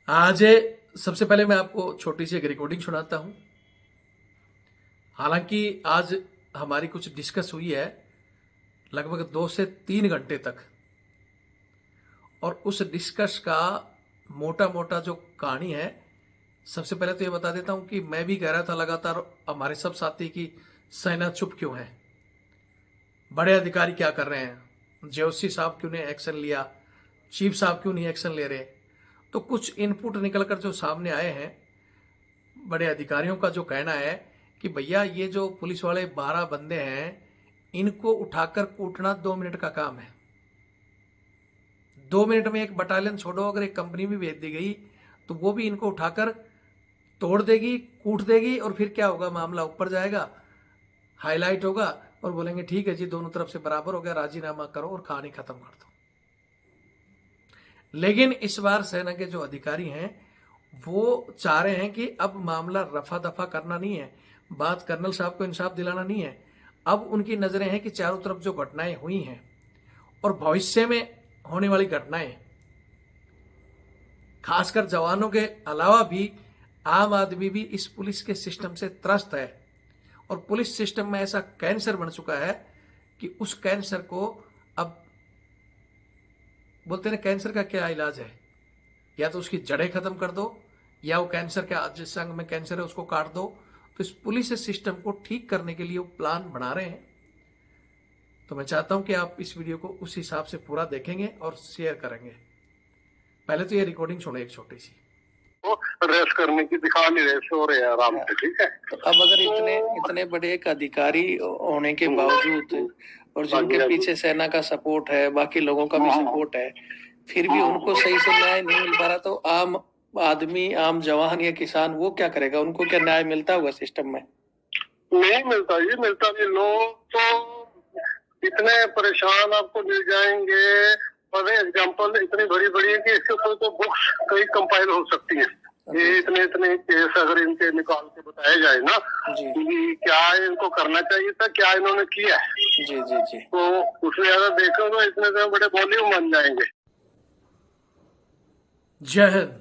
आज सबसे पहले मैं आपको छोटी सी एक रिकॉर्डिंग सुनाता हूं। हालांकि आज हमारी कुछ डिस्कस हुई है लगभग 2 से 3 घंटे तक, और उस डिस्कस का मोटा मोटा जो कहानी है, सबसे पहले तो ये बता देता हूं कि मैं भी कह रहा था लगातार हमारे सब साथी की सेना चुप क्यों है, बड़े अधिकारी क्या कर रहे हैं, जेओसी साहब क्यों नहीं एक्शन लिया, चीफ साहब क्यों नहीं एक्शन ले रहे। तो कुछ इनपुट निकलकर जो सामने आए हैं, बड़े अधिकारियों का जो कहना है कि भैया ये जो पुलिस वाले 12 बंदे हैं, इनको उठाकर कूटना 2 मिनट का काम है। 2 मिनट में एक बटालियन छोड़ो, अगर एक कंपनी भी भेज दी गई तो वो भी इनको उठाकर तोड़ देगी, कूट देगी, और फिर क्या होगा, मामला ऊपर जाएगा, हाईलाइट होगा और बोलेंगे ठीक है जी, दोनों तरफ से बराबर हो गया, राजीनामा करो और कहानी खत्म कर दो। लेकिन इस बार सेना के जो अधिकारी हैं वो चाह रहे हैं कि अब मामला रफा दफा करना नहीं है, बात कर्नल साहब को इंसाफ दिलाना नहीं है। अब उनकी नजरें हैं कि चारों तरफ जो घटनाएं हुई हैं और भविष्य में होने वाली घटनाएं, खासकर जवानों के अलावा भी आम आदमी भी इस पुलिस के सिस्टम से त्रस्त है, और पुलिस सिस्टम में ऐसा कैंसर बन चुका है कि उस कैंसर को अब बोलते हैं कैंसर का क्या इलाज है, या तो उसकी जड़ें खत्म कर दो, या वो कैंसर के जिस अंग में कैंसर है उसको काट दो। तो इस पुलिस सिस्टम को ठीक करने के लिए वो प्लान बना रहे हैं। तो मैं चाहता हूं कि आप इस वीडियो को उस हिसाब से पूरा देखेंगे और शेयर करेंगे। पहले तो ये रिकॉर्डिंग छोड़ो एक छोटी सी। रेस करने की दिखा नहीं रहे, सो रहे हैं आराम से, ठीक है। तो अब अगर इतने बड़े एक अधिकारी होने के बावजूद और जिनके पीछे सेना का सपोर्ट है, बाकी लोगों का भी सपोर्ट है, फिर भी उनको सही से न्याय नहीं मिल पा रहा, तो आम आदमी, आम जवान या किसान वो क्या करेगा? उनको क्या न्याय मिलता होगा सिस्टम में? नहीं मिलता जी, मिलता नहीं। लोग तो इतने परेशान आपको मिल जाएंगे, और एग्जाम्पल इतनी बड़ी बड़ी है कि इसके ऊपर तो बुक्स कई कंपाइल हो सकती है। ये इतने केस अगर इनके निकाल के बताया जाए ना कि क्या इनको करना चाहिए था, क्या इन्होंने किया है, जी जी जी, तो उसमें अगर देखो तो इतने तो बड़े वॉल्यूम बन जाएंगे। जय हिंद,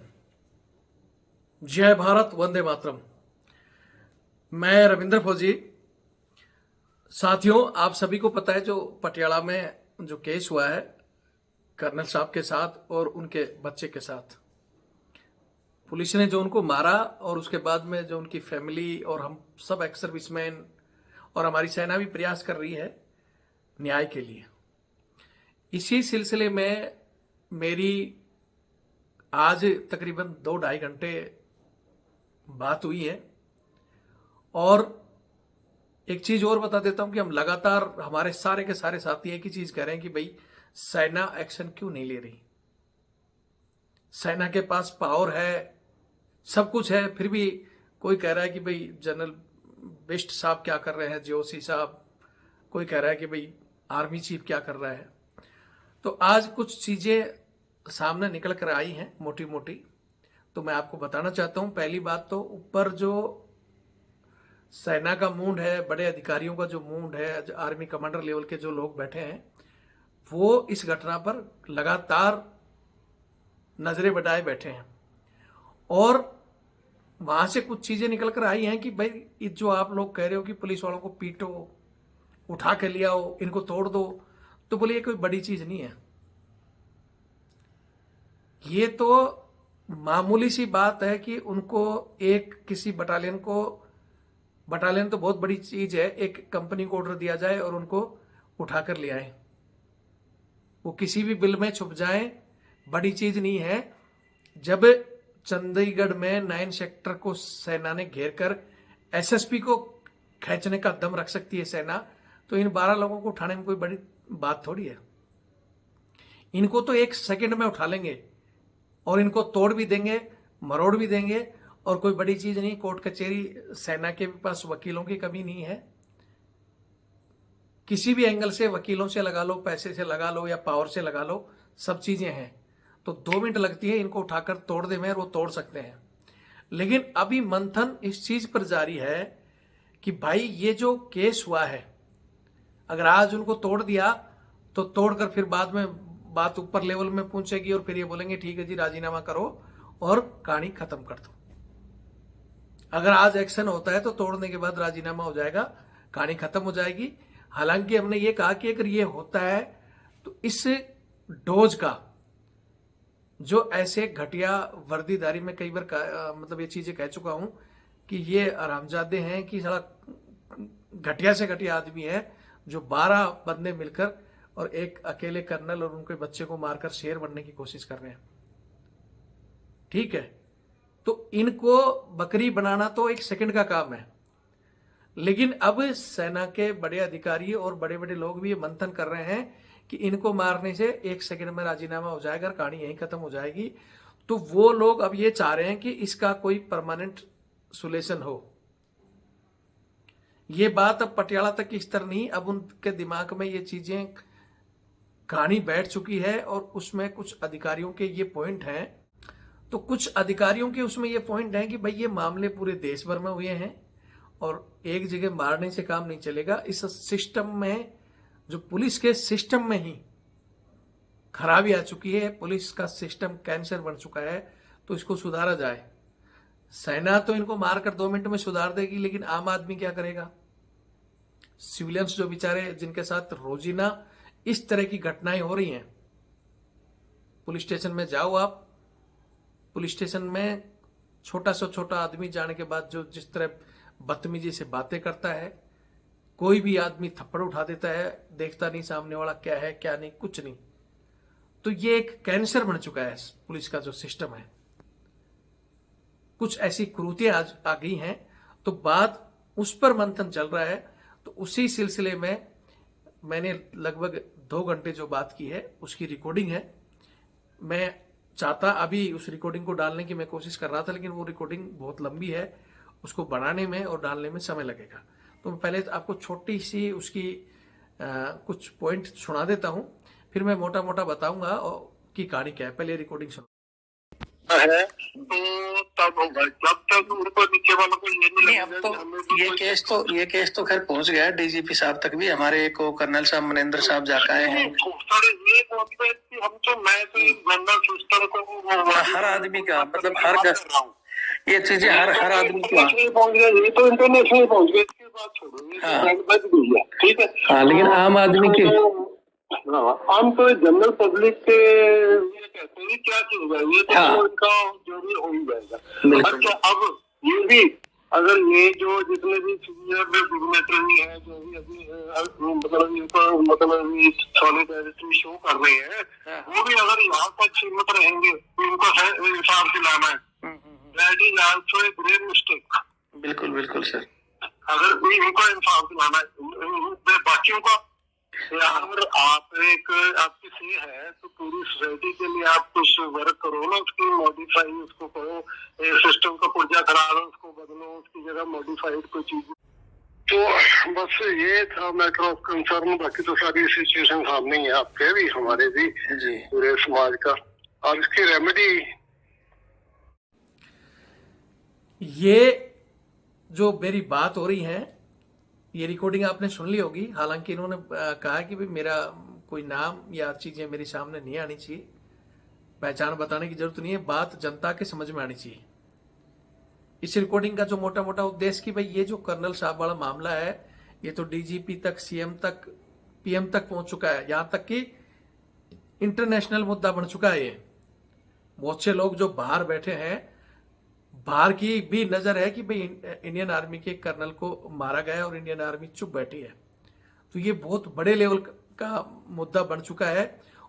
जय भारत, वंदे मातरम। मैं रविंद्र फौजी। साथियों, आप सभी को पता है जो पटियाला में जो केस हुआ है कर्नल साहब के साथ और उनके बच्चे के साथ, पुलिस ने जो उनको मारा, और उसके बाद में जो उनकी फैमिली और हम सब एक्स सर्विसमैन और हमारी सेना भी प्रयास कर रही है न्याय के लिए। इसी सिलसिले में मेरी आज तकरीबन 2-2.5 घंटे बात हुई है। और एक चीज और बता देता हूं कि हम लगातार, हमारे सारे के सारे साथी एक ही चीज कह रहे हैं कि भाई सेना एक्शन क्यों नहीं ले रही। सेना के पास पावर है, सब कुछ है, फिर भी कोई कह रहा है कि भाई जनरल बिष्ट साहब क्या कर रहे हैं, जेओसी साहब, कोई कह रहा है कि भाई आर्मी चीफ क्या कर रहा है। तो आज कुछ चीजें सामने निकल कर आई हैं मोटी मोटी, तो मैं आपको बताना चाहता हूं। पहली बात तो ऊपर जो सेना का मूड है, बड़े अधिकारियों का जो मूड है, आर्मी कमांडर लेवल के जो लोग बैठे हैं, वो इस घटना पर लगातार नजरें बढ़ाए बैठे हैं। और वहां से कुछ चीजें निकल कर आई हैं कि भाई जो आप लोग कह रहे हो कि पुलिस वालों को पीटो, उठा के ले आओ, इनको तोड़ दो, तो बोलिए कोई बड़ी चीज नहीं है। ये तो मामूली सी बात है कि उनको एक किसी बटालियन तो बहुत बड़ी चीज है, एक कंपनी को ऑर्डर दिया जाए और उनको उठाकर ले आए, वो किसी भी बिल में छुप जाए, बड़ी चीज नहीं है। जब चंडीगढ़ में 9 सेक्टर को सेना ने घेर कर एसएसपी को खींचने का दम रख सकती है सेना, तो इन 12 लोगों को उठाने में कोई बड़ी बात थोड़ी है। इनको तो 1 सेकंड में उठा लेंगे और इनको तोड़ भी देंगे, मरोड़ भी देंगे, और कोई बड़ी चीज नहीं। कोर्ट कचहरी, सेना के पास वकीलों की कमी नहीं है, किसी भी एंगल से वकीलों से लगा लो, पैसे से लगा लो, या पावर से लगा लो, सब चीजें हैं। तो 2 मिनट लगती है इनको उठाकर तोड़ दे में, और वो तोड़ सकते हैं। लेकिन अभी मंथन इस चीज पर जारी है कि भाई ये जो केस हुआ है, अगर आज उनको तोड़ दिया तो तोड़कर फिर बाद में बात ऊपर लेवल में पहुंचेगी, और फिर ये बोलेंगे ठीक है जी राजीनामा करो और कहानी खत्म कर दो। अगर आज एक्शन होता है तो तोड़ने के बाद राजीनामा हो जाएगा, कहानी खत्म हो जाएगी। हालांकि हमने ये कहा कि अगर ये होता है तो इस डोज का जो ऐसे घटिया वर्दीधारी में कई बार मतलब ये चीजें कह चुका हूं कि ये आरामजादे हैं कि साला घटिया से घटिया आदमी है जो 12 बंदे मिलकर और एक अकेले कर्नल और उनके बच्चे को मारकर शेर बनने की कोशिश कर रहे हैं। ठीक है, तो इनको बकरी बनाना तो एक सेकंड का काम है, लेकिन अब सेना के बड़े अधिकारी और बड़े बड़े लोग भी मंथन कर रहे हैं कि इनको मारने से एक सेकंड में राजीनामा हो जाएगा और कहानी यहीं खत्म हो जाएगी। तो वो लोग अब ये चाह रहे हैं कि इसका कोई परमानेंट सोल्यूशन हो। ये बात अब पटियाला तक की स्तर नहीं, अब उनके दिमाग में ये चीजें कहानी बैठ चुकी है और उसमें कुछ अधिकारियों के ये पॉइंट हैं। तो कुछ अधिकारियों के उसमें ये पॉइंट हैं कि भाई ये मामले पूरे देश भर में हुए हैं और एक जगह मारने से काम नहीं चलेगा। इस सिस्टम में, जो पुलिस के सिस्टम में ही खराबी आ चुकी है, पुलिस का सिस्टम कैंसर बन चुका है, तो इसको सुधारा जाए। सेना तो इनको मारकर 2 मिनट में सुधार देगी, लेकिन आम आदमी क्या करेगा? सिविलियंस जो बेचारे, जिनके साथ रोजीना इस तरह की घटनाएं हो रही हैं। पुलिस स्टेशन में जाओ आप, पुलिस स्टेशन में छोटा से छोटा आदमी जाने के बाद जो जिस तरह बदतमीजी से बातें करता है, कोई भी आदमी थप्पड़ उठा देता है, देखता नहीं सामने वाला क्या है क्या नहीं, कुछ नहीं। तो ये एक कैंसर बन चुका है पुलिस का जो सिस्टम है। कुछ ऐसी क्रूतियां आज आ गई हैं, तो बात उस पर मंथन चल रहा है। तो उसी सिलसिले में मैंने लगभग 2 घंटे जो बात की है उसकी रिकॉर्डिंग है। मैं चाहता अभी उस रिकॉर्डिंग को डालने की मैं कोशिश कर रहा था, लेकिन वो रिकॉर्डिंग बहुत लंबी है, उसको बनाने में और डालने में समय लगेगा। तो मैं पहले आपको छोटी सी उसकी कुछ पॉइंट सुना देता हूं, फिर मैं मोटा मोटा बताऊंगा कि कहानी क्या है। पहले रिकॉर्डिंग सुनो है तो तब होगा, जब तक उनको नीचे वालों को ये नहीं अब तो ये केस तो खैर पहुंच गया डीजीपी साहब तक भी। हमारे को कर्नल साहब मनेंद्र साहब जाकर आए हैं। ये हम तो मैं तो जनरल सिस्टम को हर आदमी का मतलब हर ये चीजें हर आदमी को पहुंच गया, ये तो इंटरनेशनल पहुंच गया। इसकी बात छोड़ो, ठीक है। हाँ, लेकिन आम आदमी की हम तो जनरल पब्लिक के ये कहते हैं क्या चीज है, ये तो उनका जो भी हो ही जाएगा। अच्छा, अब ये भी अगर ये जो जितने भी सिग्नेटरी है जो भी अभी मतलब सॉलिडारिटी शो कर रहे हैं, वो भी अगर यहाँ तक सीमित रहेंगे तो इनको हिसाब से लाना है। That is also a great mistake. बिल्कुल बिल्कुल सर, अगर इनको इंसाफ दिलाना है बाकियों का, अगर आप आपकी सी है तो पूरी सोसाइटी के लिए आप कुछ वर्क करो ना, उसकी मॉडिफाई, उसको करो, सिस्टम का पुर्जा खराब है उसको बदलो, उसकी जगह मॉडिफाइड कोई चीज। तो बस ये था मैटर ऑफ कंसर्न। बाकी तो सारी सिचुएशन सामने ही है आपके भी, हमारे भी, पूरे समाज का। और इसकी रेमेडी, ये जो मेरी बात हो रही है, ये रिकॉर्डिंग आपने सुन ली होगी। हालांकि इन्होंने कहा कि भाई मेरा कोई नाम या चीजें मेरे सामने नहीं आनी चाहिए, पहचान बताने की जरूरत नहीं है, बात जनता के समझ में आनी चाहिए। इस रिकॉर्डिंग का जो मोटा मोटा उद्देश्य कि भाई ये जो कर्नल साहब वाला मामला है, ये तो डीजीपी तक, सीएम तक, पीएम तक पहुंच चुका है, यहां तक कि इंटरनेशनल मुद्दा बन चुका है। ये बहुत से लोग जो बाहर बैठे हैं, बाहर की भी नजर है कि भाई इंडियन आर्मी के कर्नल को मारा गया और इंडियन आर्मी चुप बैठी है। तो ये बहुत बड़े लेवल का मुद्दा बन चुका है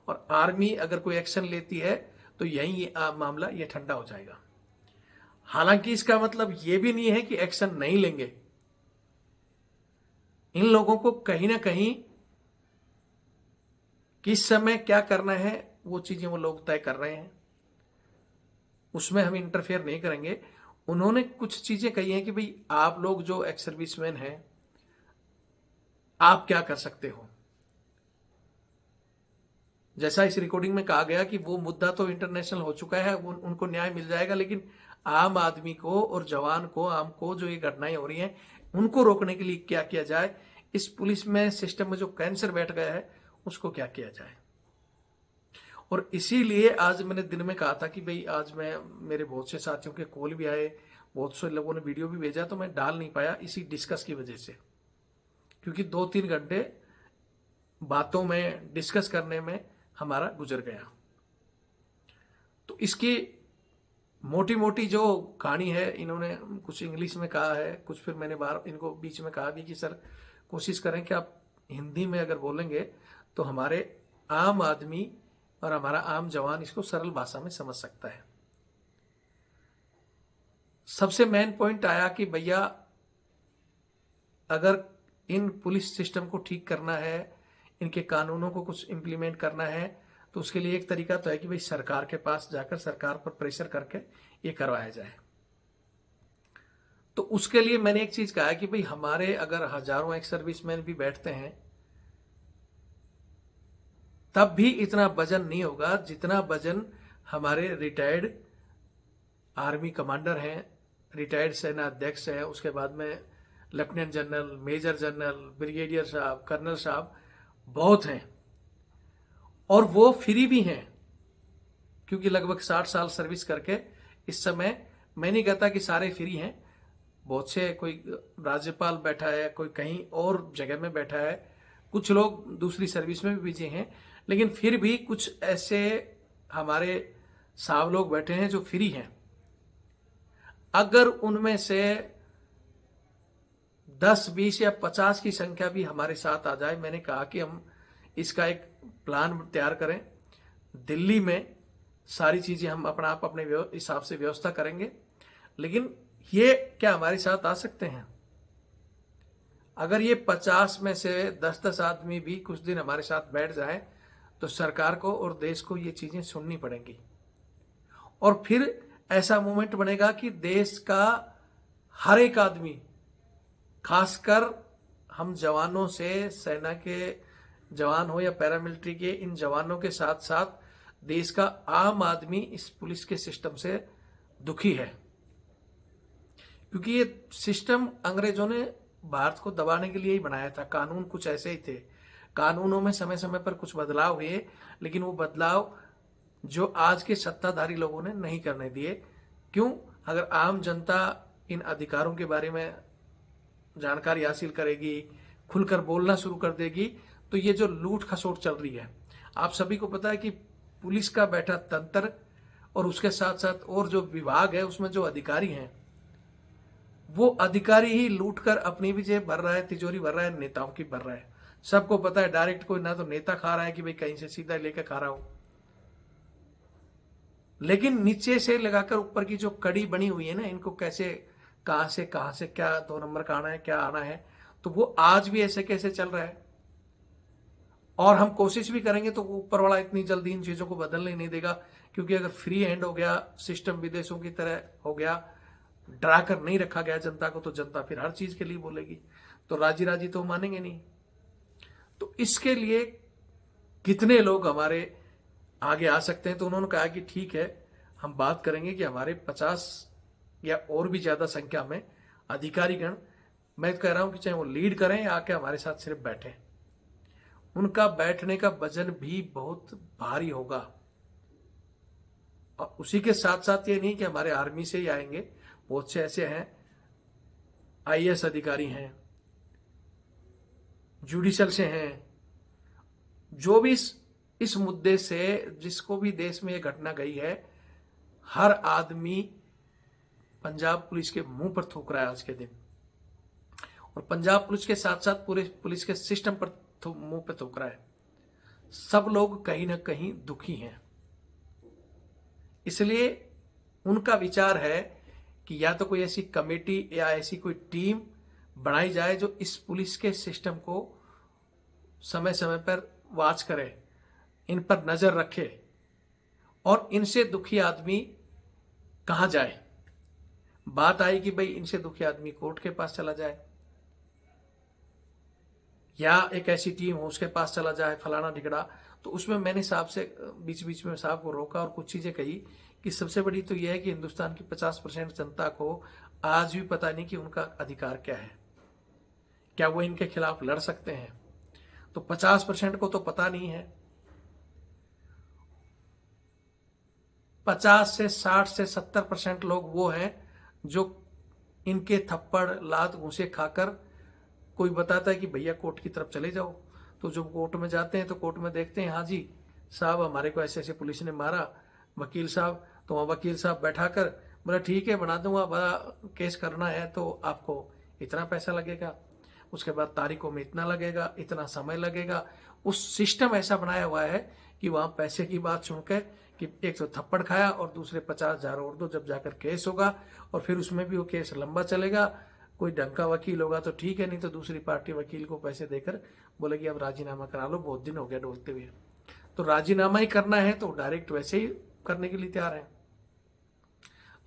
और आर्मी अगर कोई एक्शन लेती है तो यही ये मामला ये ठंडा हो जाएगा। हालांकि इसका मतलब ये भी नहीं है कि एक्शन नहीं लेंगे। इन लोगों को कहीं ना कहीं किस समय क्या करना है वो चीजें वो लोग तय कर रहे हैं, उसमें हम इंटरफेयर नहीं करेंगे। उन्होंने कुछ चीजें कही हैं कि भाई आप लोग जो एक्स सर्विसमैन हैं, आप क्या कर सकते हो। जैसा इस रिकॉर्डिंग में कहा गया कि वो मुद्दा तो इंटरनेशनल हो चुका है, उनको न्याय मिल जाएगा, लेकिन आम आदमी को और जवान को, आम को जो ये घटनाएं हो रही हैं उनको रोकने के लिए क्या किया जाए, इस पुलिस में सिस्टम में जो कैंसर बैठ गया है उसको क्या किया जाए। और इसीलिए आज मैंने दिन में कहा था कि भाई आज मैं, मेरे बहुत से साथियों के कॉल भी आए, बहुत से लोगों ने वीडियो भी भेजा, तो मैं डाल नहीं पाया इसी डिस्कस की वजह से, क्योंकि 2-3 घंटे बातों में डिस्कस करने में हमारा गुजर गया। तो इसकी मोटी मोटी जो कहानी है, इन्होंने कुछ इंग्लिश में कहा है, कुछ फिर मैंने बाहर इनको बीच में कहा भी कि सर कोशिश करें कि आप हिंदी में अगर बोलेंगे तो हमारे आम आदमी और हमारा आम जवान इसको सरल भाषा में समझ सकता है। सबसे मेन पॉइंट आया कि भैया अगर इन पुलिस सिस्टम को ठीक करना है, इनके कानूनों को कुछ इंप्लीमेंट करना है, तो उसके लिए एक तरीका तो है कि भाई सरकार के पास जाकर सरकार पर प्रेशर करके ये करवाया जाए। तो उसके लिए मैंने एक चीज कहा कि भाई हमारे अगर हजारों एक्स सर्विसमैन भी बैठते हैं तब भी इतना वजन नहीं होगा जितना वजन हमारे रिटायर्ड आर्मी कमांडर हैं, रिटायर्ड सेना अध्यक्ष हैं, उसके बाद में lieutenant general, major general, brigadier साहब, कर्नल साहब बहुत हैं। और वो फ्री भी हैं, क्योंकि लगभग 60 साल सर्विस करके इस समय, मैं नहीं कहता कि सारे फ्री हैं, बहुत से, कोई राज्यपाल बैठा है, कोई कहीं और जगह में बैठा है, कुछ लोग दूसरी सर्विस में भी बिजी हैं, लेकिन फिर भी कुछ ऐसे हमारे साहब लोग बैठे हैं जो फ्री हैं। अगर उनमें से 10, 20 या 50 की संख्या भी हमारे साथ आ जाए, मैंने कहा कि हम इसका एक प्लान तैयार करें, दिल्ली में सारी चीजें हम अपना आप अपने हिसाब से व्यवस्था करेंगे। लेकिन ये क्या हमारे साथ आ सकते हैं? अगर ये 50 में से 10-10 आदमी भी कुछ दिन हमारे साथ बैठ जाएं तो सरकार को और देश को ये चीजें सुननी पड़ेंगी, और फिर ऐसा मूवमेंट बनेगा कि देश का हर एक आदमी, खासकर हम जवानों से, सेना के जवान हो या पैरामिलिट्री के, इन जवानों के साथ साथ देश का आम आदमी इस पुलिस के सिस्टम से दुखी है। क्योंकि ये सिस्टम अंग्रेजों ने भारत को दबाने के लिए ही बनाया था। कानून कुछ ऐसे ही थे, कानूनों में समय समय पर कुछ बदलाव हुए, लेकिन वो बदलाव जो आज के सत्ताधारी लोगों ने नहीं करने दिए। क्यों? अगर आम जनता इन अधिकारों के बारे में जानकारी हासिल करेगी, खुलकर बोलना शुरू कर देगी, तो ये जो लूट खसोट चल रही है, आप सभी को पता है कि पुलिस का बैठा तंत्र और उसके साथ साथ और जो विभाग है उसमें जो अधिकारी हैं, वो अधिकारी ही लूट कर अपनी भी जेब भर रहा है, तिजोरी भर रहा है, नेताओं की भर रहा है। सबको पता है डायरेक्ट कोई ना तो नेता खा रहा है कि भाई कहीं से सीधा लेकर खा रहा हो, लेकिन नीचे से लगाकर ऊपर की जो कड़ी बनी हुई है ना, इनको कैसे कहां से क्या 2 नंबर का आना है, क्या आना है, तो वो आज भी ऐसे कैसे चल रहा है। और हम कोशिश भी करेंगे तो ऊपर वाला इतनी जल्दी इन चीजों को बदलने नहीं देगा, क्योंकि अगर फ्री हैंड हो गया सिस्टम, विदेशों की तरह हो गया, डरा कर नहीं रखा गया जनता को, तो जनता फिर हर चीज के लिए बोलेगी, तो राजी राजी तो मानेंगे नहीं। तो इसके लिए कितने लोग हमारे आगे आ सकते हैं? तो उन्होंने कहा कि ठीक है, हम बात करेंगे कि हमारे 50 या और भी ज्यादा संख्या में अधिकारीगण, मैं कह रहा हूं कि चाहे वो लीड करें या आके हमारे साथ सिर्फ बैठे, उनका बैठने का वजन भी बहुत भारी होगा। और उसी के साथ साथ ये नहीं कि हमारे आर्मी से ही आएंगे, बहुत से ऐसे हैं, आईएएस अधिकारी हैं, जुडिशल से हैं, जो भी इस मुद्दे से, जिसको भी देश में ये घटना गई है, हर आदमी पंजाब पुलिस के मुंह पर थूक रहा है आज के दिन, और पंजाब पुलिस के साथ साथ पूरे पुलिस के सिस्टम पर मुंह पे थूक रहा है। सब लोग कहीं ना कहीं दुखी हैं। इसलिए उनका विचार है कि या तो कोई ऐसी कमेटी या ऐसी कोई टीम बनाई जाए जो इस पुलिस के सिस्टम को समय समय पर वॉच करे, इन पर नजर रखे, और इनसे दुखी आदमी कहां जाए। बात आई कि भाई इनसे दुखी आदमी कोर्ट के पास चला जाए, या एक ऐसी टीम हो उसके पास चला जाए, फलाना ढिकड़ा। तो उसमें मैंने साहब से बीच बीच में साहब को रोका और कुछ चीजें कही कि सबसे बड़ी तो यह है कि हिंदुस्तान की 50% जनता को आज भी पता नहीं कि उनका अधिकार क्या है, क्या वो इनके खिलाफ लड़ सकते हैं। तो 50% को तो पता नहीं है। 50 से 60 से 70% लोग वो हैं जो इनके थप्पड़ लात घूंसे खाकर, कोई बताता है कि भैया कोर्ट की तरफ चले जाओ, तो जब कोर्ट में जाते हैं तो कोर्ट में देखते हैं हाँ जी साहब हमारे को ऐसे ऐसे पुलिस ने मारा, वकील साहब, तो वहाँ वकील साहब बैठा कर बोला ठीक है बना दूंगा, बड़ा केस करना है तो आपको इतना पैसा लगेगा, उसके बाद तारीखों में इतना लगेगा, इतना समय लगेगा। उस सिस्टम ऐसा बनाया हुआ है कि वहाँ पैसे की बात सुन के कि एक तो थप्पड़ खाया और दूसरे 50,000 और दो, जब जाकर केस होगा और फिर उसमें भी वो केस लंबा चलेगा। कोई ढंग का वकील होगा तो ठीक है, नहीं तो दूसरी पार्टी वकील को पैसे देकर बोलेगी अब राजीनामा करा लो, बहुत दिन हो गया डोलते हुए। तो राजीनामा ही करना है तो डायरेक्ट वैसे ही करने के लिए तैयार है।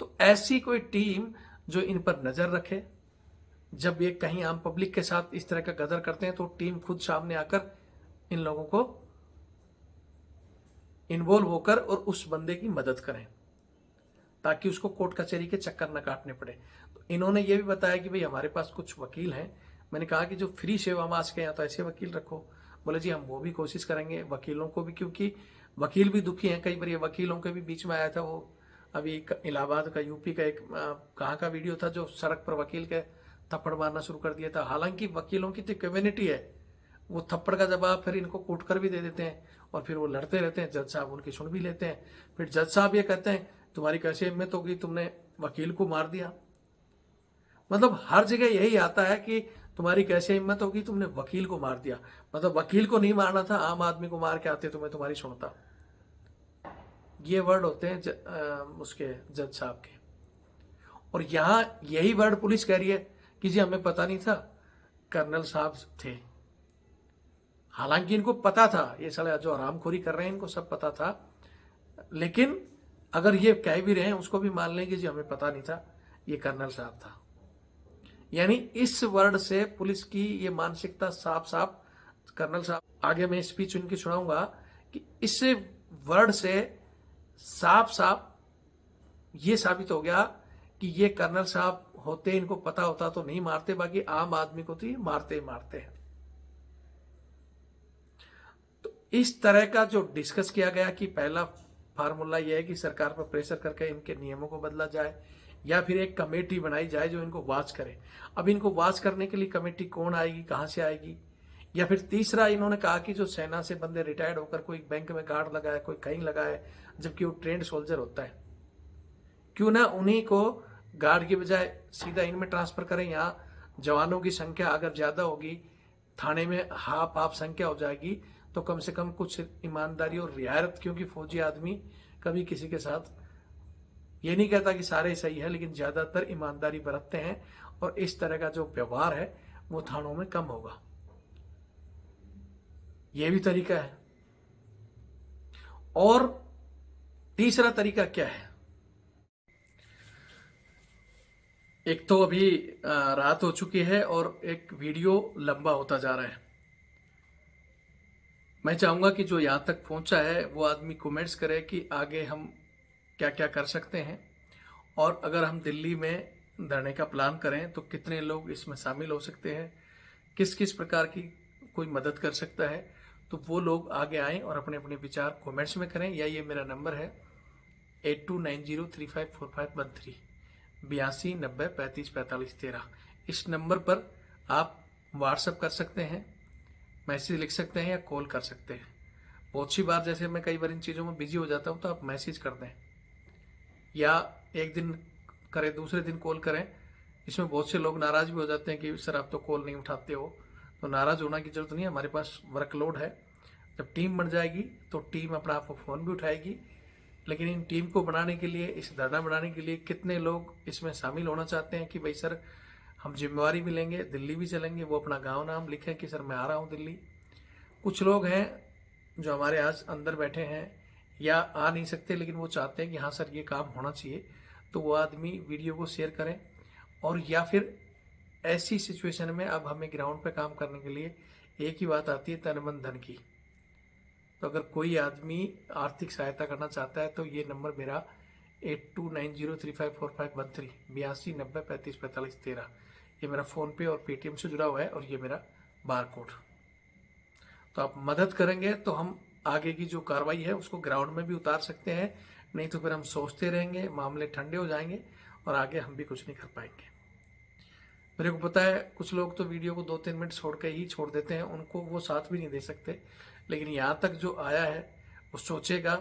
तो ऐसी कोई टीम जो इन पर नजर रखे, जब ये कहीं आम पब्लिक के साथ इस तरह का गदर करते हैं तो टीम खुद सामने आकर इन लोगों को इन्वॉल्व होकर और उस बंदे की मदद करें ताकि उसको कोर्ट कचहरी के चक्कर न काटने पड़े। तो इन्होंने ये भी बताया कि भाई हमारे पास कुछ वकील हैं। मैंने कहा कि जो फ्री सेवा मास के यहाँ तो ऐसे वकील रखो। बोले जी हम वो भी कोशिश करेंगे, वकीलों को भी, क्योंकि वकील भी दुखी हैं। कई बार ये वकीलों के भी बीच में आया था वो अभी इलाहाबाद का, यूपी का एक कहाँ का वीडियो था जो सड़क पर वकील के थप्पड़ मारना शुरू कर दिया था। हालांकि वकीलों की तो कम्युनिटी है, वो थप्पड़ का जवाब फिर इनको कूट कर भी दे देते हैं और फिर वो लड़ते रहते हैं, जज साहब उनकी सुन भी लेते हैं। फिर जज साहब ये कहते हैं तुम्हारी कैसे हिम्मत होगी, तुमने वकील को मार दिया। मतलब हर जगह यही आता है कि तुम्हारी कैसे हिम्मत होगी, तुमने वकील को मार दिया। मतलब वकील को नहीं मारना था, आम आदमी को मार के आते तो मैं तुम्हारी सुनता। ये वर्ड होते हैं उसके जज साहब के। और यहां यही वर्ड पुलिस कह रही है कि जी हमें पता नहीं था कर्नल साहब थे। हालांकि इनको पता था, ये साले जो हरामखोरी कर रहे हैं इनको सब पता था, लेकिन अगर ये कह भी रहे हैं उसको भी मान लेंगे जी हमें पता नहीं था, ये कर्नल साहब था। यानी इस वर्ड से पुलिस की ये मानसिकता साफ साफ, कर्नल साहब आगे मैं स्पीच उनकी सुनाऊंगा कि इस वर्ड से साफ साफ ये साबित हो गया कि ये कर्नल साहब होते, इनको पता होता तो नहीं मारते, बाकी आम आदमी को तो ये मारते ही मारते हैं। तो इस तरह का जो डिस्कस किया गया कि पहला फार्मूला यह है कि सरकार पर प्रेशर करके इनके नियमों को बदला जाए या फिर एक कमेटी बनाई जाए जो इनको वॉच करे। अब इनको वॉच करने के लिए कमेटी कौन आएगी, कहां से आएगी? या फिर तीसरा इन्होंने कहा कि जो सेना से बंदे रिटायर्ड होकर कोई बैंक में गार्ड लगाए, कोई कहीं लगाए, जबकि वो ट्रेंड सोल्जर होता है, क्यों ना उन्हीं को गार्ड की बजाय सीधा इनमें ट्रांसफर करें। यहाँ जवानों की संख्या अगर ज्यादा होगी, थाने में हाफ हाफ संख्या हो जाएगी, तो कम से कम कुछ ईमानदारी और रियायत, क्योंकि फौजी आदमी कभी किसी के साथ, ये नहीं कहता कि सारे सही है, लेकिन ज्यादातर ईमानदारी बरतते हैं और इस तरह का जो व्यवहार है वो थानों में कम होगा। यह भी तरीका है। और तीसरा तरीका क्या है? एक तो अभी रात हो चुकी है और एक वीडियो लंबा होता जा रहा है। मैं चाहूंगा कि जो यहां तक पहुंचा है वो आदमी कमेंट्स करे कि आगे हम क्या क्या कर सकते हैं, और अगर हम दिल्ली में धरने का प्लान करें तो कितने लोग इसमें शामिल हो सकते हैं, किस किस प्रकार की कोई मदद कर सकता है। तो वो लोग आगे आएं और अपने अपने विचार कमेंट्स में करें, या ये मेरा नंबर है 8290354513 8290354513। इस नंबर पर आप व्हाट्सएप कर सकते हैं, मैसेज लिख सकते हैं या कॉल कर सकते हैं। बहुत सी बार जैसे मैं कई बार इन चीज़ों में बिजी हो जाता हूँ, तो आप मैसेज कर दें या एक दिन करें, दूसरे दिन कॉल करें। इसमें बहुत से लोग नाराज भी हो जाते हैं कि सर आप तो कॉल नहीं उठाते हो। तो नाराज होना की जरूरत नहीं है, हमारे पास वर्कलोड है। जब टीम बन जाएगी तो टीम अपना आपको फ़ोन भी उठाएगी। लेकिन इन टीम को बनाने के लिए, इस धरना बनाने के लिए कितने लोग इसमें शामिल होना चाहते हैं कि भाई सर हम जिम्मेवारी भी लेंगे, दिल्ली भी चलेंगे, वो अपना गांव नाम लिखें कि सर मैं आ रहा हूं दिल्ली। कुछ लोग हैं जो हमारे आज अंदर बैठे हैं या आ नहीं सकते, लेकिन वो चाहते हैं कि हाँ सर ये काम होना चाहिए, तो वो आदमी वीडियो को शेयर करें। और या फिर ऐसी सिचुएशन में अब हमें ग्राउंड पे काम करने के लिए एक ही बात आती है, तन मन धन की। तो अगर कोई आदमी आर्थिक सहायता करना चाहता है तो ये नंबर मेरा 8290354513 8290354513, ये मेरा फ़ोन पे और पेटीएम से जुड़ा हुआ है और ये मेरा बार कोड। तो आप मदद करेंगे तो हम आगे की जो कार्रवाई है उसको ग्राउंड में भी उतार सकते हैं, नहीं तो फिर हम सोचते रहेंगे, मामले ठंडे हो जाएंगे और आगे हम भी कुछ नहीं कर पाएंगे। मेरे को पता है कुछ लोग तो वीडियो को 2-3 मिनट छोड़ के ही छोड़ देते हैं, उनको वो साथ भी नहीं दे सकते, लेकिन यहाँ तक जो आया है वो सोचेगा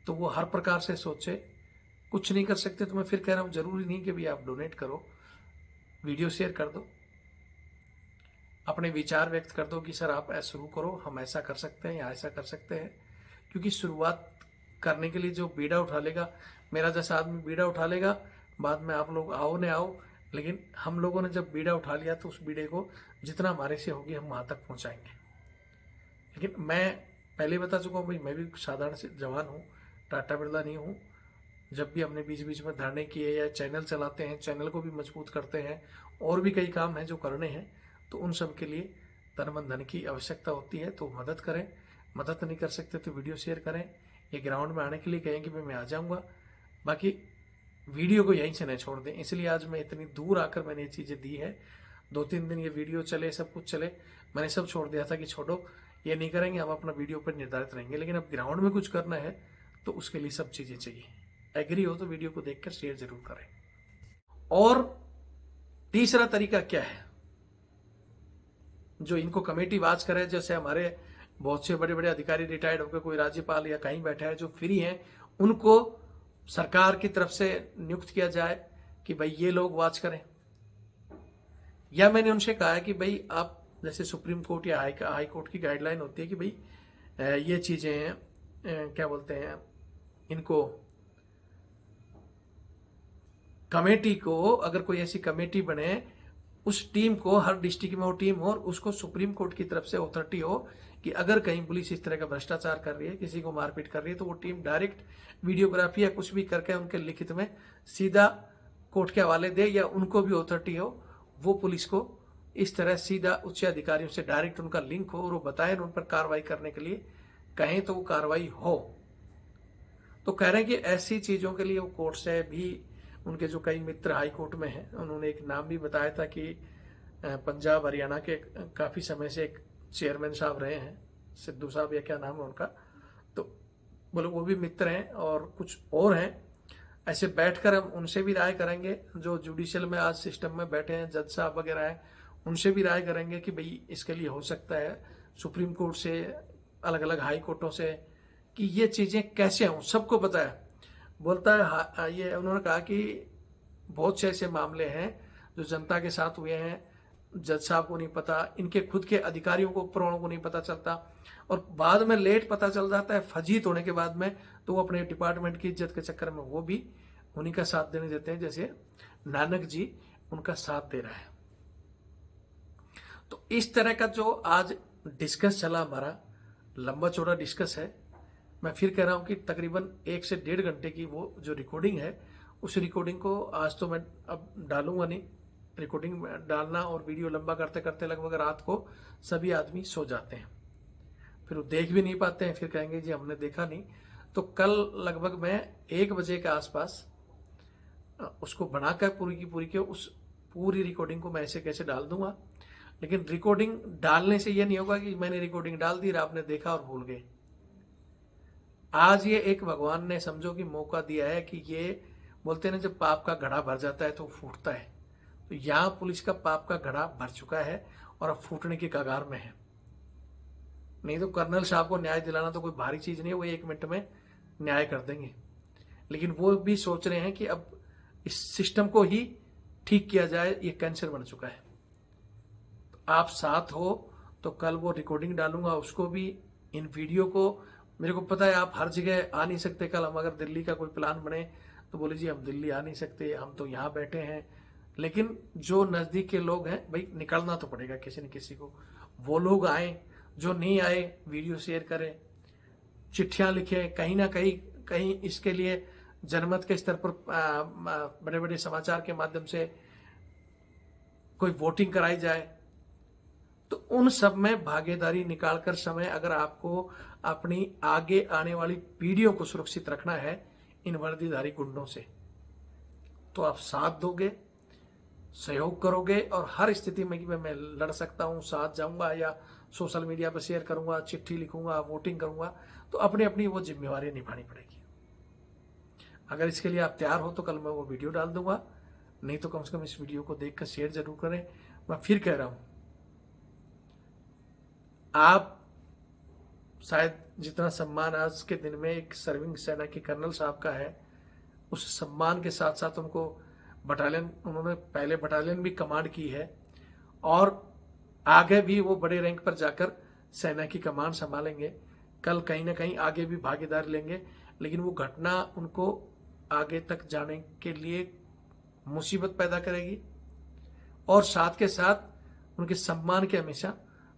तो वो हर प्रकार से सोचे। कुछ नहीं कर सकते तो मैं फिर कह रहा हूँ, जरूरी नहीं कि भी आप डोनेट करो, वीडियो शेयर कर दो, अपने विचार व्यक्त कर दो कि सर आप ऐसा शुरू करो, हम ऐसा कर सकते हैं या ऐसा कर सकते हैं। क्योंकि शुरुआत करने के लिए जो बीड़ा उठा लेगा, मेरा जैसा आदमी बीड़ा उठा लेगा, बाद में आप लोग आओ न आओ, लेकिन हम लोगों ने जब बीड़ा उठा लिया तो उस बीड़े को जितना हमारे से होगी हम वहाँ तक पहुँचाएंगे। लेकिन मैं पहले बता चुका हूँ भाई, मैं भी साधारण से जवान हूँ, टाटा बिरला नहीं हूँ। जब भी हमने बीच बीच में धरने किए या चैनल चलाते हैं, चैनल को भी मजबूत करते हैं, और भी कई काम हैं जो करने हैं, तो उन सब के लिए तन मन धन की आवश्यकता होती है। तो मदद करें, मदद नहीं कर सकते तो वीडियो शेयर करें। ये ग्राउंड में आने के लिए कहें कि भाई मैं आ जाऊँगा, बाकी वीडियो को यहीं से नहीं छोड़ दें। इसलिए आज मैं इतनी दूर आकर मैंने ये चीज़ें दी है। 2-3 दिन ये वीडियो चले, सब कुछ चले, मैंने सब छोड़ दिया था कि छोड़ो ये नहीं करेंगे, हम अपना वीडियो पर निर्धारित रहेंगे। लेकिन अब ग्राउंड में कुछ करना है तो उसके लिए सब चीज़ें चाहिए। एग्री हो तो वीडियो को देखकर शेयर जरूर करें। और तीसरा तरीका क्या है, जो इनको कमेटी वाच करे, जैसे हमारे बहुत से बड़े बड़े अधिकारी रिटायर्ड होकर कोई राज्यपाल या कहीं बैठा है जो फ्री हैं, उनको सरकार की तरफ से नियुक्त किया जाए कि भाई ये लोग वाच करें। या मैंने उनसे कहा है कि भाई आप जैसे सुप्रीम कोर्ट या हाई कोर्ट की गाइडलाइन होती है कि भाई ये चीजें क्या बोलते हैं, इनको कमेटी को, अगर कोई ऐसी कमेटी बने, उस टीम को, हर डिस्ट्रिक्ट में वो टीम हो और उसको सुप्रीम कोर्ट की तरफ से अथॉरिटी हो कि अगर कहीं पुलिस इस तरह का भ्रष्टाचार कर रही है, किसी को मारपीट कर रही है, तो वो टीम डायरेक्ट वीडियोग्राफी या कुछ भी करके उनके लिखित में सीधा कोर्ट के हवाले दे, या उनको भी अथॉरिटी हो वो पुलिस को इस तरह सीधा उच्च अधिकारियों से डायरेक्ट उनका लिंक हो और वो बताएं उन पर कार्रवाई करने के लिए कहें तो वो कार्रवाई हो। तो कह रहे हैं कि ऐसी चीजों के लिए वो कोर्ट से भी, उनके जो कई मित्र हाई कोर्ट में हैं, उन्होंने एक नाम भी बताया था कि पंजाब हरियाणा के काफी समय से एक चेयरमैन साहब रहे हैं, सिद्धू साहब या क्या नाम है उनका, तो बोले वो भी मित्र हैं और कुछ और हैं। ऐसे बैठकर हम उनसे भी राय करेंगे, जो जुडिशियल में आज सिस्टम में बैठे हैं, जज साहब वगैरह हैं, उनसे भी राय करेंगे कि भाई इसके लिए हो सकता है सुप्रीम कोर्ट से, अलग अलग हाई कोर्टों से, कि ये चीजें कैसे हों। सबको पता है, बोलता है ये, उन्होंने कहा कि बहुत से ऐसे मामले हैं जो जनता के साथ हुए हैं, जज साहब को नहीं पता, इनके खुद के अधिकारियों को, ऊपर वालों को नहीं पता चलता, और बाद में लेट पता चल जाता है, फजीत होने के बाद में, तो वो अपने डिपार्टमेंट की इज्जत के चक्कर में वो भी उन्हीं का साथ देने देते हैं, जैसे नानक जी उनका साथ दे रहा है। तो इस तरह का जो आज डिस्कस चला, हमारा लंबा चौड़ा डिस्कस है। मैं फिर कह रहा हूं कि तकरीबन 1 से 1.5 घंटे की वो जो रिकॉर्डिंग है, उस रिकॉर्डिंग को आज तो मैं अब डालूंगा नहीं। रिकॉर्डिंग डालना और वीडियो लंबा करते करते लगभग रात को सभी आदमी सो जाते हैं, फिर वो देख भी नहीं पाते हैं, फिर कहेंगे जी हमने देखा नहीं। तो कल लगभग मैं 1 बजे के आसपास उसको बनाकर पूरी की पूरी उस पूरी रिकॉर्डिंग को मैं ऐसे कैसे डाल दूंगा। लेकिन रिकॉर्डिंग डालने से ये नहीं होगा कि मैंने रिकॉर्डिंग डाल दी और आपने देखा और भूल गए। आज ये एक भगवान ने समझो कि मौका दिया है कि ये बोलते हैं ना, जब पाप का घड़ा भर जाता है तो फूटता है, तो यहां पुलिस का पाप का घड़ा भर चुका है और अब फूटने की कगार में है। नहीं तो कर्नल साहब को न्याय दिलाना तो कोई भारी चीज नहीं है, वो 1 मिनट में न्याय कर देंगे। लेकिन वो भी सोच रहे हैं कि अब इस सिस्टम को ही ठीक किया जाए, ये कैंसर बन चुका है। तो आप साथ हो तो कल वो रिकॉर्डिंग डालूंगा, उसको भी, इन वीडियो को। मेरे को पता है आप हर जगह आ नहीं सकते। कल हम अगर दिल्ली का कोई प्लान बने तो बोले जी हम दिल्ली आ नहीं सकते, हम तो यहाँ बैठे हैं। लेकिन जो नजदीक के लोग हैं, भाई निकलना तो पड़ेगा किसी न किसी को, वो लोग आए। जो नहीं आए वीडियो शेयर करें, चिट्ठियां लिखें, कहीं ना कहीं इसके लिए जनमत के स्तर पर बड़े बड़े समाचार के माध्यम से कोई वोटिंग कराई जाए। तो उन सब में भागीदारी निकालकर समय, अगर आपको अपनी आगे आने वाली पीढ़ियों को सुरक्षित रखना है इन वर्दीधारी गुंडों से, तो आप साथ दोगे, सहयोग करोगे, और हर स्थिति में कि मैं लड़ सकता हूं, साथ जाऊंगा, या सोशल मीडिया पर शेयर करूंगा, चिट्ठी लिखूंगा, वोटिंग करूंगा, तो अपनी अपनी वो जिम्मेवारी निभानी पड़ेगी। अगर इसके लिए आप तैयार हो तो कल मैं वो वीडियो डाल दूंगा, नहीं तो कम से कम इस वीडियो को देखकर शेयर जरूर करें। मैं फिर कह रहा हूं, आप शायद जितना सम्मान आज के दिन में एक सर्विंग सेना के कर्नल साहब का है, उस सम्मान के साथ साथ उनको बटालियन, उन्होंने पहले बटालियन भी कमांड की है और आगे भी वो बड़े रैंक पर जाकर सेना की कमान संभालेंगे। कल कहीं ना कहीं आगे भी भागीदारी लेंगे, लेकिन वो घटना उनको आगे तक जाने के लिए मुसीबत पैदा करेगी और साथ के साथ उनके सम्मान के हमेशा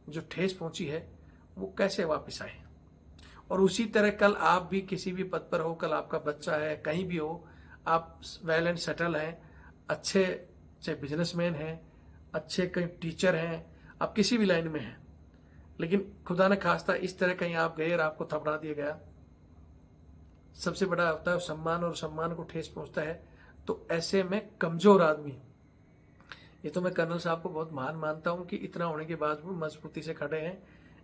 जो ठेस पहुंची है वो कैसे वापस आए। और उसी तरह कल आप भी किसी भी पद पर हो, कल आपका बच्चा है, कहीं भी हो, आप वेल एंड सेटल हैं, अच्छे चाहे बिजनेसमैन हैं, अच्छे कहीं टीचर हैं, आप किसी भी लाइन में हैं, लेकिन खुदा न खास्ता इस तरह कहीं आप गए और आपको थपड़ा दिया गया, सबसे बड़ा होता है सम्मान, और सम्मान को ठेस पहुंचता है। तो ऐसे में कमजोर आदमी, ये तो मैं कर्नल साहब को बहुत महान मानता हूं कि इतना होने के बाद भी मजबूती से खड़े हैं।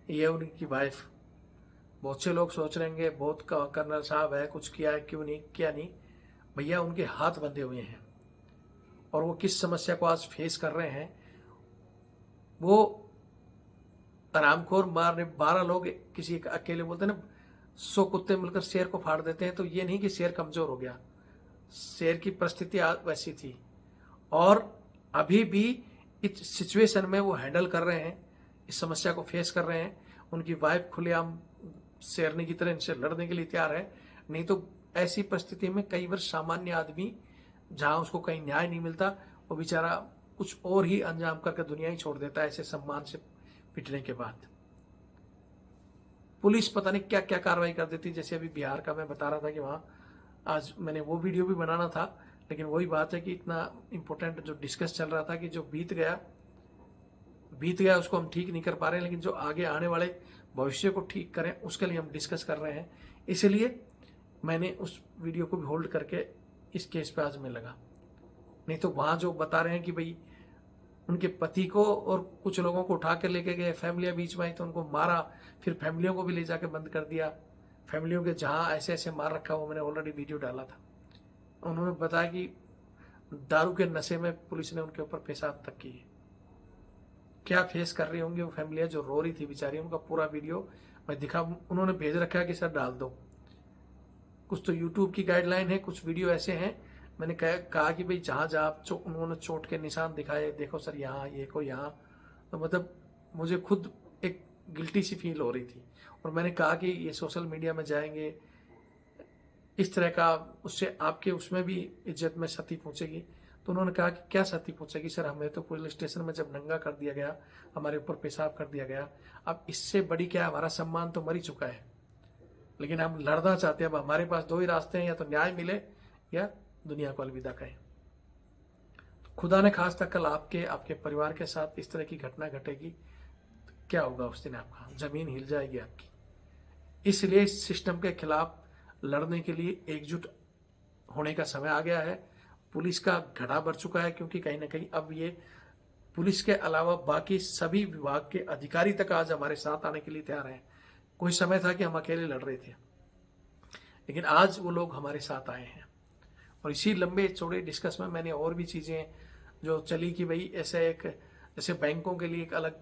ये उनकी वाइफ, बहुत से लोग सोच रहेंगे बहुत कर्नल साहब है, कुछ किया है, क्यों नहीं किया, नहीं भैया, उनके हाथ बंधे हुए हैं और वो किस समस्या को आज फेस कर रहे हैं। वो आरामखोर मारने 12 लोग किसी अकेले, बोलते हैं ना 100 कुत्ते मिलकर शेर को फाड़ देते हैं, तो ये नहीं कि शेर कमजोर हो गया, शेर की परिस्थिति वैसी थी और अभी भी इस सिचुएशन में वो हैंडल कर रहे हैं, इस समस्या को फेस कर रहे हैं। उनकी वाइफ खुलेआम शेरनी की तरह इनसे लड़ने के लिए तैयार है। नहीं तो ऐसी परिस्थिति में कई बार सामान्य आदमी, जहां उसको कहीं न्याय नहीं मिलता, वो बेचारा कुछ और ही अंजाम करके दुनिया ही छोड़ देता है ऐसे सम्मान से पिटने के बाद। पुलिस पता नहीं क्या क्या कार्रवाई कर देती, जैसे अभी बिहार का मैं बता रहा था कि वहां आज मैंने वो वीडियो भी बनाना था, लेकिन वही बात है कि इतना इंपॉर्टेंट जो डिस्कस चल रहा था कि जो बीत गया उसको हम ठीक नहीं कर पा रहे हैं, लेकिन जो आगे आने वाले भविष्य को ठीक करें उसके लिए हम डिस्कस कर रहे हैं। इसलिए मैंने उस वीडियो को भी होल्ड करके इस केस पे आज मैं लगा। नहीं तो वहां जो बता रहे हैं कि भाई उनके पति को और कुछ लोगों को उठा कर लेके गए, फैमिलियां बीच में आई तो उनको मारा, फिर फैमिलियों को भी ले जाके बंद कर दिया। फैमिलियों के जहां ऐसे ऐसे मार रखा, वो मैंने ऑलरेडी वीडियो डाला था। उन्होंने बताया कि दारू के नशे में पुलिस ने उनके ऊपर पेशाब तक की है। क्या फेस कर रही होंगी वो फैमिलियां जो रो रही थी बेचारी, उनका पूरा वीडियो मैं दिखा, उन्होंने भेज रखा है कि सर डाल दो। कुछ तो यूट्यूब की गाइडलाइन है, कुछ वीडियो ऐसे हैं, मैंने कहा कि भाई जहां जहां उन्होंने चोट के निशान दिखाए, देखो सर यहाँ, ये को यहाँ, तो मतलब मुझे खुद एक गिल्टी सी फील हो रही थी। और मैंने कहा कि ये सोशल मीडिया में जाएंगे इस तरह का, उससे आपके उसमें भी इज्जत में क्षति पहुंचेगी। तो उन्होंने कहा कि क्या क्षति पहुंचेगी सर, हमें तो पुलिस स्टेशन में जब नंगा कर दिया गया, हमारे ऊपर पेशाब कर दिया गया, अब इससे बड़ी क्या, हमारा सम्मान तो मर ही चुका है, लेकिन हम लड़ना चाहते हैं। अब हमारे पास 2 ही रास्ते हैं, या तो न्याय मिले या दुनिया को अलविदा कहें। तो खुदा ने खास तक कल आपके परिवार के साथ इस तरह की घटना घटेगी तो क्या होगा उस दिन, आपका जमीन हिल जाएगी आपकी। इसलिए इस सिस्टम के खिलाफ लड़ने के लिए एकजुट होने का समय आ गया है। पुलिस का घड़ा बढ़ चुका है, क्योंकि कहीं ना कहीं अब ये पुलिस के अलावा बाकी सभी विभाग के अधिकारी तक आज हमारे साथ आने के लिए तैयार हैं। कोई समय था कि हम अकेले लड़ रहे थे, लेकिन आज वो लोग हमारे साथ आए हैं। और इसी लंबे चौड़े डिस्कस में मैंने और भी चीजें जो चली कि भाई ऐसे एक, जैसे बैंकों के लिए एक अलग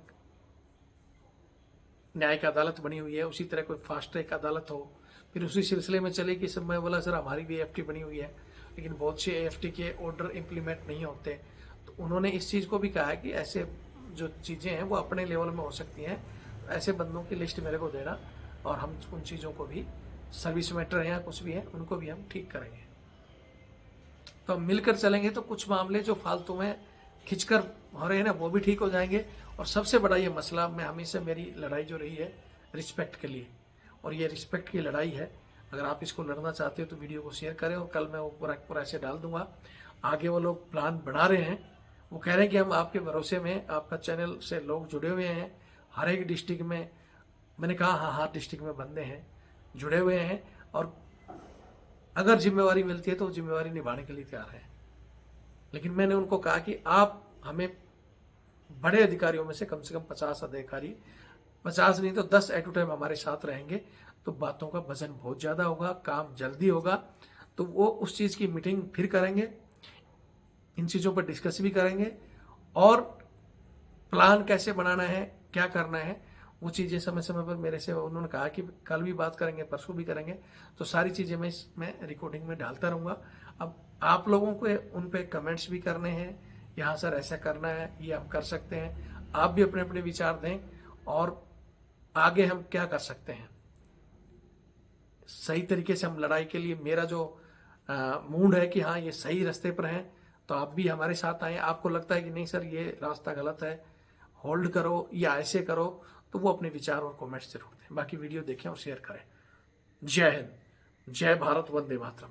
न्यायिक अदालत बनी हुई है, उसी तरह कोई फास्ट ट्रैक अदालत हो। फिर उसी सिलसिले में चले कि सब, मैं बोला सर हमारी भी AFT बनी हुई है, लेकिन बहुत से AFT के ऑर्डर इम्प्लीमेंट नहीं होते। तो उन्होंने इस चीज़ को भी कहा है कि ऐसे जो चीज़ें हैं वो अपने लेवल में हो सकती हैं, ऐसे बंदों की लिस्ट मेरे को देना और हम उन चीज़ों को भी, सर्विस मैटर है या कुछ भी है, उनको भी हम ठीक करेंगे। तो हम मिलकर चलेंगे तो कुछ मामले जो फालतू में खिंचकर हो रहे हैं ना, वो भी ठीक हो जाएंगे। और सबसे बड़ा ये मसला, मैं हमेशा मेरी लड़ाई जो रही है रिस्पेक्ट के लिए, और ये रिस्पेक्ट की लड़ाई है। अगर आप इसको लड़ना चाहते हो तो वीडियो को शेयर करें, और कल मैं वो पूरा ऐसे डाल दूंगा। आगे वो लोग प्लान बना रहे हैं, वो कह रहे हैं कि हम आपके भरोसे में, आपका चैनल से लोग जुड़े हुए हैं हर एक डिस्ट्रिक्ट में। मैंने कहा हाँ, हर डिस्ट्रिक्ट में बंदे हैं, जुड़े हुए हैं, और अगर जिम्मेवारी मिलती है तो जिम्मेवारी निभाने के लिए तैयार है। लेकिन मैंने उनको कहा कि आप हमें बड़े अधिकारियों में से कम 50 अधिकारी, 50 नहीं तो 10 एट अ टाइम हमारे साथ रहेंगे, तो बातों का वजन बहुत ज्यादा होगा, काम जल्दी होगा। तो वो उस चीज़ की मीटिंग फिर करेंगे, इन चीज़ों पर डिस्कस भी करेंगे और प्लान कैसे बनाना है, क्या करना है, वो चीज़ें समय समय पर मेरे से उन्होंने कहा कि कल भी बात करेंगे, परसों भी करेंगे। तो सारी चीज़ें मैं रिकॉर्डिंग में डालता रहूँगा। अब आप लोगों को उन पे कमेंट्स भी करने हैं, यहाँ सर ऐसा करना है, ये आप कर सकते हैं। आप भी अपने अपने विचार दें और आगे हम क्या कर सकते हैं सही तरीके से। हम लड़ाई के लिए, मेरा जो मूड है कि हाँ ये सही रास्ते पर हैं, तो आप भी हमारे साथ आए। आपको लगता है कि नहीं सर ये रास्ता गलत है, होल्ड करो या ऐसे करो, तो वो अपने विचार और कमेंट्स जरूर दें। बाकी वीडियो देखें और शेयर करें। जय हिंद, जय भारत, वंदे मातरम।